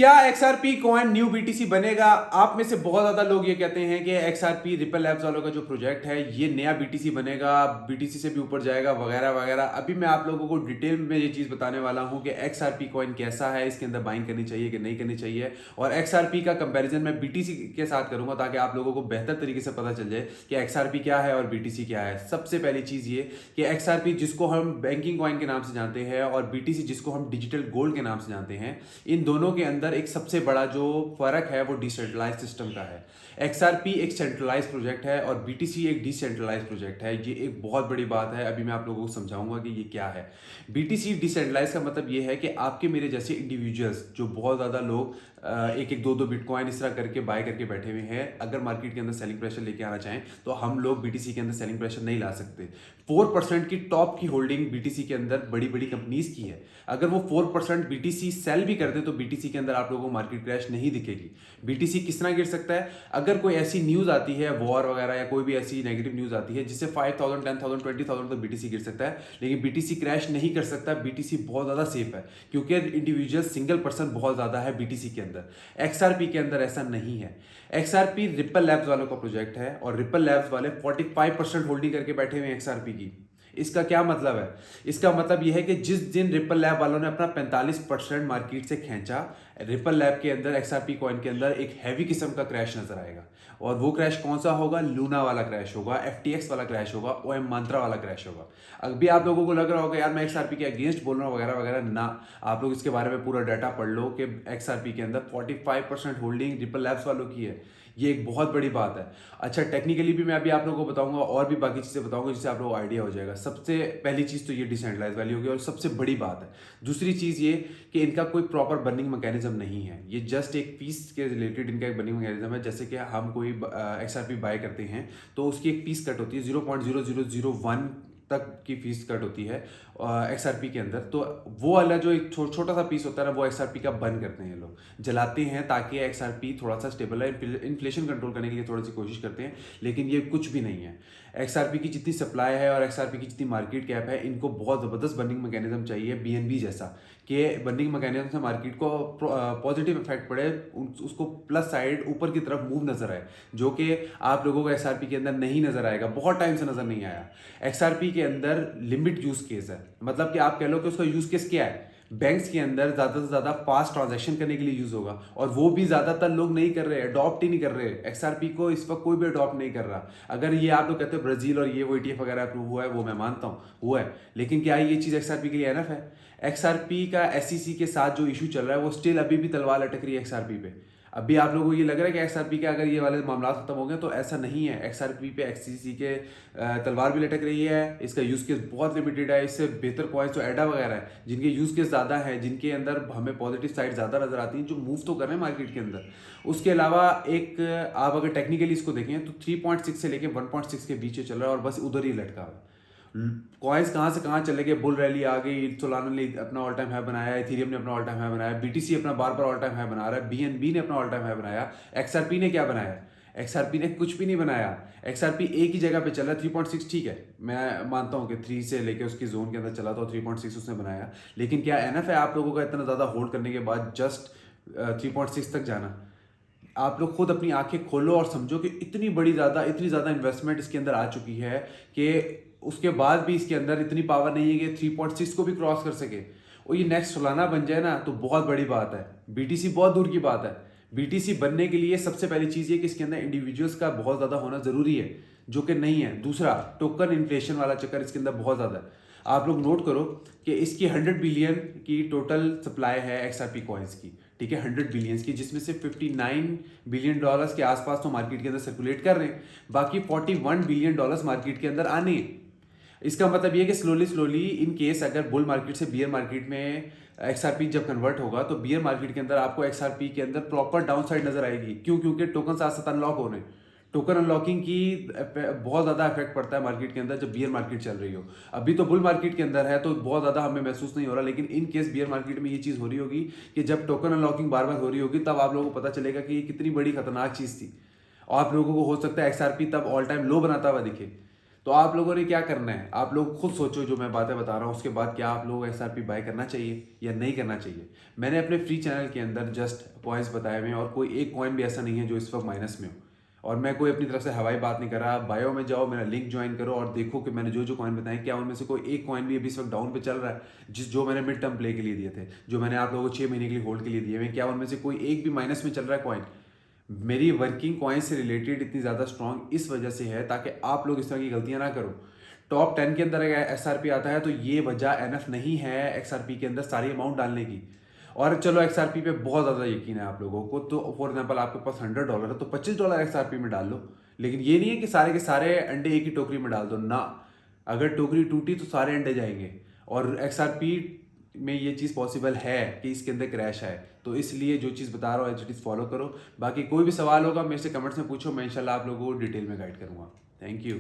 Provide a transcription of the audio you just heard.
क्या XRP coin new BTC बनेगा? आप में से बहुत ज्यादा लोग ये कहते हैं कि XRP रिपल लैब्स वालों का जो प्रोजेक्ट है ये नया BTC बनेगा, BTC से भी ऊपर जाएगा वगैरह वगैरह। अभी मैं आप लोगों को डिटेल में ये चीज बताने वाला हूं कि XRP कॉइन कैसा है, इसके अंदर बाइंग करनी चाहिए कि नहीं करनी चाहिए, और XRP का कंपैरिजन मैं BTC के साथ करूंगा ताकि आप लोगों को बेहतर तरीके से पता चल जाए कि XRP क्या है और BTC क्या है। सबसे पहली चीज ये कि XRP जिसको हम बैंकिंग कॉइन के नाम से जानते हैं और BTC जिसको हम डिजिटल गोल्ड के नाम से जानते हैं, इन दोनों के अंदर एक सबसे बड़ा जो फर्क है वो डिसेंट्रलाइज सिस्टम का है। XRP एक सेंट्रलाइज प्रोजेक्ट है और BTC एक डिसेंट्रलाइज प्रोजेक्ट है। ये एक बहुत बड़ी बात है। अभी मैं आप लोगों को समझाऊंगा कि ये क्या है। BTC डिसेंट्रलाइज का मतलब ये है कि आपके मेरे जैसे इंडिविजुअल्स जो बहुत ज़्यादा लोग एक एक दो दो बिटकॉइन इस तरह करके बाय करके बैठे हुए हैं, अगर मार्केट के अंदर सेलिंग प्रेशर लेके आना चाहें तो हम लोग BTC के अंदर सेलिंग प्रेशर नहीं ला सकते। 4% की टॉप की होल्डिंग BTC के अंदर बड़ी बड़ी कंपनीज की है। अगर वो 4% BTC सेल भी कर दे तो BTC के अंदर आप लोगों को मार्केट क्रैश नहीं दिखेगी। BTC किस तरह गिर सकता है? अगर कोई ऐसी न्यूज आती है वॉर वगैरह या कोई भी ऐसी नेगेटिव न्यूज आती है जिससे 5,000 10,000 20,000 तो BTC गिर सकता है, लेकिन BTC क्रैश नहीं कर सकता। BTC बहुत ज्यादा सेफ है क्योंकि इंडिविजुअल सिंगल पर्सन बहुत ज्यादा है BTC के अंदर। XRP के अंदर ऐसा नहीं है। XRP रिपल लैब्स वालों का प्रोजेक्ट है और रिपल लैब्स वाले 45% होल्डिंग करके बैठे हुए हैं XRP की। इसका क्या मतलब है? इसका मतलब यह है कि जिस दिन रिपल लैब वालों ने अपना 45% मार्केट से खींचा, रिपल लैब के अंदर XRP कॉइन के अंदर एक हैवी किस्म का क्रैश नजर आएगा। और वो क्रैश कौन सा होगा? लूना वाला क्रैश होगा, FTX वाला क्रैश होगा, OM मंत्रा वाला क्रैश होगा। अभी आप लोगों को लग रहा होगा यार मैं XRP के अगेंस्ट बोल रहा हूँ वगैरह वगैरह, ना। आप लोग इसके बारे में पूरा डाटा पढ़ लो कि XRP के अंदर 45% होल्डिंग रिपल लैब्स वालों की है। ये एक बहुत बड़ी बात है। अच्छा, टेक्निकली भी मैं अभी आप लोगों को बताऊंगा और भी बाकी चीज़ें बताऊंगा जिससे आप लोगों को आइडिया हो जाएगा। सबसे पहली चीज़ तो ये डिसेंट्रलाइज वैल्यू होगी और सबसे बड़ी बात है। दूसरी चीज़ ये कि इनका कोई प्रॉपर बर्निंग मैकेनिज्म नहीं है। ये जस्ट एक पीस के रिलेटेड इनका एक बर्निंग मैकेनिज्म है। जैसे कि हम कोई XRP बाय करते हैं तो उसकी एक पीस कट होती है, 0.0001 तक की फीस कट होती है XRP के अंदर। तो वो वाला जो एक छोटा सा पीस होता है ना, वो XRP का बंद करते हैं, ये लोग जलाते हैं ताकि XRP थोड़ा सा स्टेबल है। इन्फ्लेशन कंट्रोल करने के लिए थोड़ी सी कोशिश करते हैं, लेकिन ये कुछ भी नहीं है। XRP की जितनी सप्लाई है और XRP की जितनी मार्केट कैप है, इनको बहुत ज़बरदस्त बर्निंग मैकेनिज्म चाहिए BNB जैसा, कि बर्निंग मैकेनिज्म से मार्केट को पॉजिटिव इफेक्ट पड़े, उसको प्लस साइड ऊपर की तरफ मूव नजर आए, जो कि आप लोगों को XRP के अंदर नहीं नजर आएगा, बहुत टाइम से नजर नहीं आया। XRP के अंदर लिमिट यूज केस है, मतलब कि आप कह लो कि उसका यूज केस क्या है? बैंक्स के अंदर ज़्यादा से ज़्यादा फास्ट ट्रांजैक्शन करने के लिए यूज़ होगा, और वो भी ज़्यादातर लोग नहीं कर रहे, अडॉप्ट ही नहीं कर रहे। XRP को इस वक्त कोई भी अडॉप्ट नहीं कर रहा। अगर ये आप लोग कहते हो ब्राज़ील और ये वो ETF वगैरह अप्रूव हुआ है, वो मैं मानता हूँ वो है, लेकिन क्या ये चीज़ XRP के लिए एनफ है? XRP का SEC के साथ जो इशू चल रहा है वो स्टिल अभी भी तलवार लटक रही है XRP पे। अभी आप लोगों को ये लग रहा है कि XRP के अगर ये वाले मामला खत्म हो गए, तो ऐसा नहीं है। XRP पे SEC के तलवार भी लटक रही है। इसका यूज केस बहुत लिमिटेड है। इससे बेहतर कॉइन्स तो एडा वगैरह है जिनके यूज केस ज़्यादा है, जिनके अंदर हमें पॉजिटिव साइड ज़्यादा नजर आती है, जो मूव तो कर रहे हैं मार्केट के अंदर। उसके अलावा एक आप अगर टेक्निकली इसको देखें तो 3.6 से लेकर 1.6 के बीच चल रहा है और बस उधर ही लटका हुआ है। कॉइन्स कहाँ से कहाँ चले गए, बुल रैली आ गई, सोलाना ने अपना ऑल टाइम हाई बनाया, इथेरियम ने अपना ऑल टाइम हाई बनाया, BTC अपना बार बार ऑल टाइम हाई बना रहा है, BNB ने अपना ऑल टाइम हाई बनाया। XRP ने क्या बनाया? XRP ने कुछ भी नहीं बनाया। XRP एक ही जगह पे चल रहा है, 3.6 ठीक है, मैं मानता हूँ कि 3 से लेके उसकी जोन के अंदर चला तो 3.6 उसने बनाया, लेकिन क्या एनफ है आप लोगों का इतना ज़्यादा होल्ड करने के बाद जस्ट 3.6 तक जाना? आप लोग खुद अपनी आंखें खोलो और समझो कि इतनी ज़्यादा इन्वेस्टमेंट इसके अंदर आ चुकी है कि उसके बाद भी इसके अंदर इतनी पावर नहीं है कि 3.6 को भी क्रॉस कर सके। और ये नेक्स्ट सोलाना बन जाए ना तो बहुत बड़ी बात है। BTC बहुत दूर की बात है। BTC बनने के लिए सबसे पहली चीज़ ये कि इसके अंदर इंडिविजुअल्स का बहुत ज़्यादा होना ज़रूरी है, जो कि नहीं है। दूसरा, टोकन इन्फ्लेशन वाला चक्कर इसके अंदर बहुत ज़्यादा है। आप लोग नोट करो कि इसकी 100 बिलियन की टोटल सप्लाई है XRP कॉइन्स की, ठीक है, 100 बिलियंस की, जिसमें से 59 बिलियन डॉलर्स के आसपास तो मार्केट के अंदर सर्कुलेट कर रहे हैं, बाकी 41 बिलियन डॉलर्स मार्केट के अंदर आने हैं। इसका मतलब ये कि स्लोली इन केस अगर बुल मार्केट से बियर मार्केट में XRP जब कन्वर्ट होगा तो बियर मार्केट के अंदर आपको XRP के अंदर प्रॉपर डाउन साइड नजर आएगी। क्यों? क्योंकि टोकन साथ साथ अनलॉक हो रहे हैं। टोकन अनलॉकिंग की बहुत ज़्यादा इफेक्ट पड़ता है मार्केट के अंदर जब बियर मार्केट चल रही हो। अभी तो बुल मार्केट के अंदर है तो बहुत ज़्यादा हमें महसूस नहीं हो रहा, लेकिन इन केस बियर मार्केट में ये चीज़ हो रही होगी कि जब टोकन अनलॉकिंग बार बार हो रही होगी तब आप लोगों को पता चलेगा कि ये कितनी बड़ी खतरनाक चीज़ थी, और आप लोगों को हो सकता है XRP तब ऑल टाइम लो बनाता हुआ दिखे। तो आप लोगों ने क्या करना है, आप लोग खुद सोचो जो मैं बातें बता रहा हूँ, उसके बाद क्या आप लोगों को XRP बाय करना चाहिए या नहीं करना चाहिए। मैंने अपने फ्री चैनल के अंदर जस्ट पॉइंट्स बताए हुए हैं और कोई एक कॉइन भी ऐसा नहीं है जो इस वक्त माइनस में हो, और मैं कोई अपनी तरफ से हवाई बात नहीं कर रहा। बायो में जाओ, मेरा लिंक ज्वाइन करो और देखो कि मैंने जो जो कॉइन बताए क्या उनमें से कोई एक कॉइन भी अभी इस वक्त डाउन पे चल रहा है, जो मैंने मिड टर्म प्ले के लिए दिए थे, जो मैंने आप लोगों को 6 महीने के लिए होल्ड के लिए दिए हुए, क्या उनमें से कोई एक भी माइनस में चल रहा है कॉइन। मेरी वर्किंग कॉइन से रिलेटेड इतनी ज़्यादा स्ट्रॉन्ग इस वजह से है ताकि आप लोग इस तरह की गलतियां ना करो। टॉप 10 के अंदर अगर XRP आता है तो ये वजह एनफ नहीं है XRP के अंदर सारी अमाउंट डालने की। और चलो XRP पे बहुत ज़्यादा यकीन है आप लोगों को, तो फॉर एग्जांपल आपके पास $100 है तो $25 XRP में डाल लो, लेकिन ये नहीं है कि सारे के सारे अंडे एक ही टोकरी में डाल दो ना। अगर टोकरी टूटी तो सारे अंडे जाएंगे, और XRP में ये चीज़ पॉसिबल है कि इसके अंदर क्रैश है। तो इसलिए जो चीज़ बता रहा हूँ एज इट इज़ फॉलो करो। बाकी कोई भी सवाल होगा मेरे से कमेंट्स में पूछो, मैं इंशाल्लाह आप लोगों को डिटेल में गाइड करूँगा। Thank you.